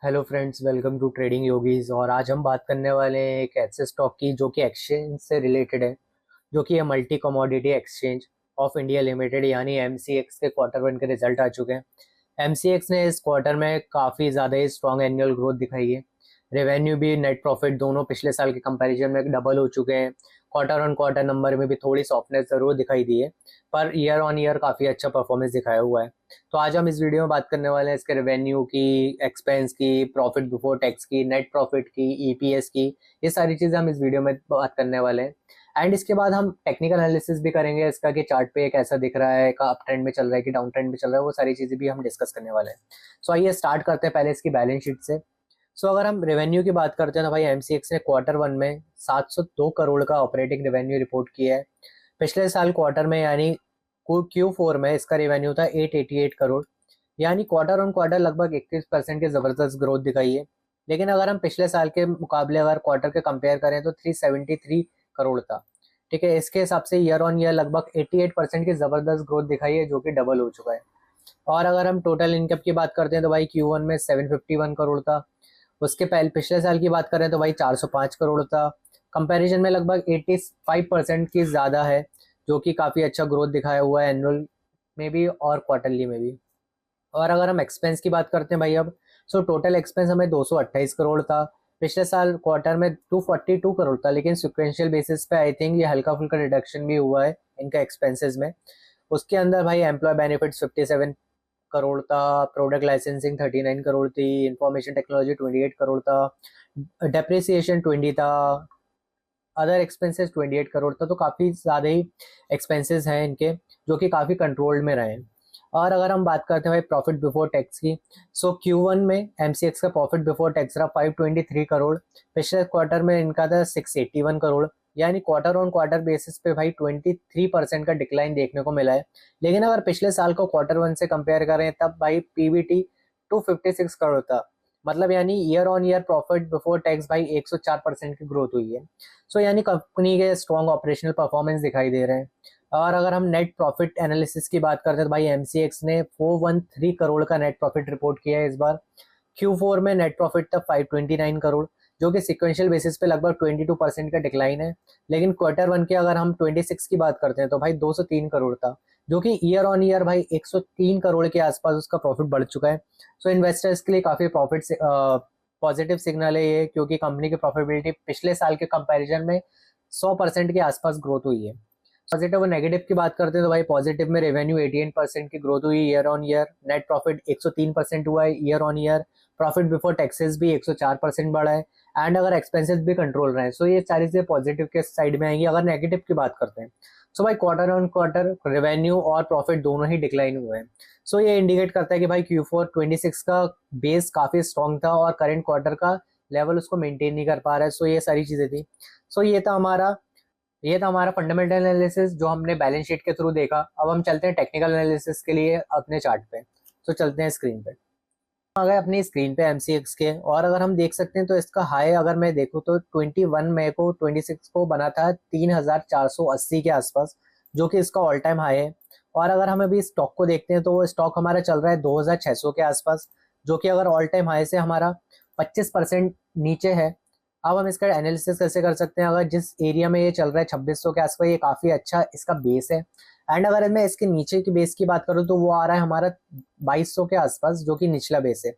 Hello friends, welcome to trading Yogis. और आज हम बात करने वाले हैं एक ऐसे स्टॉक की जो कि एक्सचेंज से रिलेटेड है, जो कि है multi commodity exchange of India limited यानी एमसीएक्स के क्वार्टर वन के रिजल्ट आ चुके हैं। एमसीएक्स ने इस क्वार्टर में काफ़ी ज़्यादा ही स्ट्रॉन्ग एनुअल ग्रोथ दिखाई है। रेवेन्यू भी नेट प्रॉफिट दोनों पिछले साल के कंपैरिजन में डबल हो चुके हैं। क्वार्टर ऑन क्वार्टर नंबर में भी थोड़ी सॉफ्टनेस ज़रूर दिखाई दी है, पर ईयर ऑन ईयर काफ़ी अच्छा परफॉर्मेंस दिखाया हुआ है। तो आज हम इस वीडियो में बात करने वाले हैं इसके रेवेन्यू की, एक्सपेंस की, प्रॉफिट बिफोर टैक्स की, नेट प्रॉफिट की, ईपीएस की। ये सारी चीज़ें हम इस वीडियो में बात करने वाले हैं। एंड इसके बाद हम टेक्निकल एनालिसिस भी करेंगे इसका कि चार्ट पे कैसा दिख रहा है, का अप ट्रेंड में चल रहा है कि डाउन ट्रेंड में चल रहा है, वो सारी चीज़ें भी हम डिस्कस करने वाले हैं। सो आइए स्टार्ट करते हैं पहले इसकी बैलेंस शीट से। सो अगर हम रेवेन्यू की बात करते हैं तो भाई एमसीएक्स ने क्वार्टर वन में 702 करोड़ का ऑपरेटिंग रेवेन्यू रिपोर्ट किया है। पिछले साल क्वार्टर में यानी Q4 में इसका रेवेन्यू था 888 करोड़, यानी क्वार्टर ऑन क्वार्टर लगभग 21% की जबरदस्त ग्रोथ दिखाई है। लेकिन अगर हम पिछले साल के मुकाबले अगर क्वार्टर के कंपेयर करें तो 373 करोड़ था। ठीक है, इसके हिसाब से ईयर ऑन ईयर लगभग 88% की जबरदस्त ग्रोथ दिखाई है, जो कि डबल हो चुका है। और अगर हम टोटल इनकम की बात करते हैं तो भाई Q1 में 751 करोड़ था। उसके पहले पिछले साल की बात करें तो भाई 405 करोड़ था। कंपैरिजन में लगभग 85% की ज़्यादा है, जो कि काफ़ी अच्छा ग्रोथ दिखाया हुआ है एनुअल में भी और क्वार्टरली में भी। और अगर हम एक्सपेंस की बात करते हैं भाई अब, सो टोटल एक्सपेंस हमें 228 करोड़ था। पिछले साल क्वार्टर में 242 करोड़ था, लेकिन सिक्वेंशियल बेसिस पे आई थिंक ये हल्का फुल्का रिडक्शन भी हुआ है इनका एक्सपेंसेस में। उसके अंदर भाई एम्प्लॉय बेनिफिट्स 57 करोड़ था, प्रोडक्ट लाइसेंसिंग 39 करोड़ थी, इंफॉर्मेशन टेक्नोलॉजी 28 करोड़ था, डेप्रिसिएशन 20 था, अदर एक्सपेंसेस 28 करोड़ था। तो काफ़ी ज़्यादा ही एक्सपेंसेस हैं इनके, जो कि काफ़ी कंट्रोल्ड में रहे हैं। और अगर हम बात करते हैं भाई प्रॉफिट बिफोर टैक्स की, सो Q1 में एमसीएक्स का प्रॉफिट बिफोर टैक्स रहा 523 करोड़। पिछले क्वार्टर में इनका था 681 करोड़, यानी क्वार्टर ऑन क्वार्टर बेसिस पे भाई 23% का डिक्लाइन देखने को मिला है। लेकिन अगर पिछले साल को क्वार्टर वन से कंपेयर करें तब भाई पीबीटी 256 करोड़ था। मतलब यानी year on year profit before tax भाई 104% की ग्रोथ हुई है। सो यानी कंपनी के स्ट्रॉन्ग ऑपरेशनल परफॉर्मेंस दिखाई दे रहे हैं। और अगर हम नेट प्रॉफिट एनालिसिस की बात करते हैं तो भाई एमसीएक्स ने 413 करोड़ का नेट प्रॉफिट रिपोर्ट किया है इस बार। Q4 में नेट प्रॉफिट था 529 करोड़, जो कि सिक्वेंशियल बेसिस पे लगभग 22% का डिक्लाइन है। लेकिन क्वार्टर वन के अगर हम 26 की बात करते हैं तो भाई 203 करोड़ था, जो कि ईयर ऑन ईयर भाई 103 करोड़ के आसपास उसका प्रॉफिट बढ़ चुका है। सो इन्वेस्टर्स के लिए काफ़ी प्रॉफिट पॉजिटिव सिग्नल है ये, क्योंकि कंपनी की प्रॉफिटेबिलिटी पिछले साल के कंपैरिजन में 100% के आसपास ग्रोथ हुई है। पॉजिटिव और नेगेटिव की बात करते हैं तो भाई पॉजिटिव में रेवेन्यू 88% की ग्रोथ हुई year on year, net profit 103% हुआ है year on year, profit before taxes भी 104% बढ़ा है, एंड अगर एक्सपेंसेस भी कंट्रोल रहे हैं। सो ये सारी चीज़ें पॉजिटिव के साइड में आएंगी। अगर नेगेटिव की बात करते हैं सो भाई क्वार्टर ऑन क्वार्टर रेवेन्यू और प्रॉफिट दोनों ही डिक्लाइन हुए हैं। सो ये इंडिकेट करता है कि भाई Q4 26 का बेस काफ़ी स्ट्रॉन्ग था और करेंट क्वार्टर का लेवल उसको मेंटेन नहीं कर पा रहा है। सो ये सारी चीज़ें थी। सो ये था हमारा फंडामेंटल एनालिसिस जो हमने बैलेंस शीट के थ्रू देखा। अब हम चलते हैं टेक्निकल एनालिसिस के लिए अपने चार्ट पे। तो चलते हैं स्क्रीन पे। आ गए अपनी स्क्रीन पे एमसीएक्स के, और अगर हम देख सकते हैं तो इसका हाई अगर मैं देखूँ तो 21 मई को 26 को बना था 3480 के आसपास, जो कि इसका ऑल टाइम हाई है। और अगर हम अभी स्टॉक को देखते हैं तो वो स्टॉक हमारा चल रहा है 2600 के आसपास, जो कि अगर ऑल टाइम हाई से हमारा 25% नीचे है। अब हम इसका एनालिसिस कैसे कर सकते हैं, अगर जिस एरिया में ये चल रहा है 2600 के आसपास, ये काफ़ी अच्छा इसका बेस है। एंड अगर मैं इसके नीचे की बेस की बात करूँ तो वो आ रहा है हमारा 2200 के आसपास, जो कि निचला बेस है।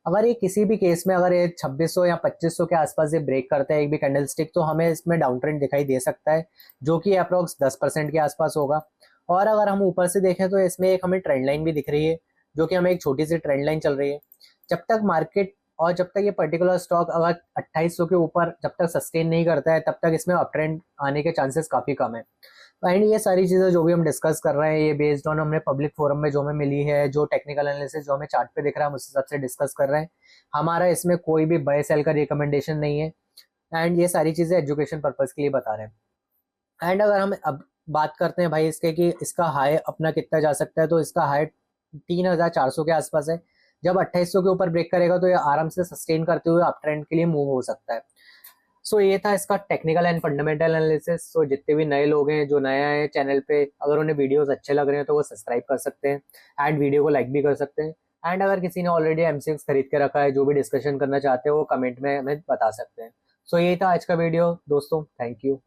अगर ये किसी भी केस में अगर ये 2600 या 2500 के आसपास ये ब्रेक करता है एक भी कैंडल स्टिक, तो हमें इसमें डाउन ट्रेंड दिखाई दे सकता है, जो कि अप्रोक्स 10% के आसपास होगा। और अगर हम ऊपर से देखें तो इसमें एक हमें ट्रेंड लाइन भी दिख रही है, जो कि हमें एक छोटी सी ट्रेंड लाइन चल रही है। जब तक मार्केट और जब तक ये पर्टिकुलर स्टॉक अगर 2800 के ऊपर जब तक सस्टेन नहीं करता है, तब तक इसमें अप ट्रेंड आने के चांसेस काफ़ी कम है। एंड ये सारी चीज़ें जो भी हम डिस्कस कर रहे हैं ये बेस्ड ऑन हमने पब्लिक फोरम में जो हमें मिली है, जो टेक्निकल एनालिसिस जो हमें चार्ट पे दिख रहा है हम उस हिसाब से डिस्कस कर रहे हैं। हमारा इसमें कोई भी बाय सेल का रिकमेंडेशन नहीं है। एंड ये सारी चीज़ें एजुकेशन पर्पज़ के लिए बता रहे हैं। एंड अगर हम अब बात करते हैं भाई इसके कि इसका हाई अपना कितना जा सकता है, तो इसका हाई 3400 के आसपास है। जब 2800 के ऊपर ब्रेक करेगा तो ये आराम से सस्टेन करते हुए अप ट्रेंड के लिए मूव हो सकता है। सो ये था इसका टेक्निकल एंड फंडामेंटल एनालिसिस। सो जितने भी नए लोग हैं जो नया है चैनल पे, अगर उन्हें वीडियोस अच्छे लग रहे हैं तो वो सब्सक्राइब कर सकते हैं एंड वीडियो को लाइक भी कर सकते हैं। एंड अगर किसी ने ऑलरेडी एमसीएक्स खरीद के रखा है, जो भी डिस्कशन करना चाहते हो वो कमेंट में हमें बता सकते हैं। सो यही था आज का वीडियो दोस्तों, थैंक यू।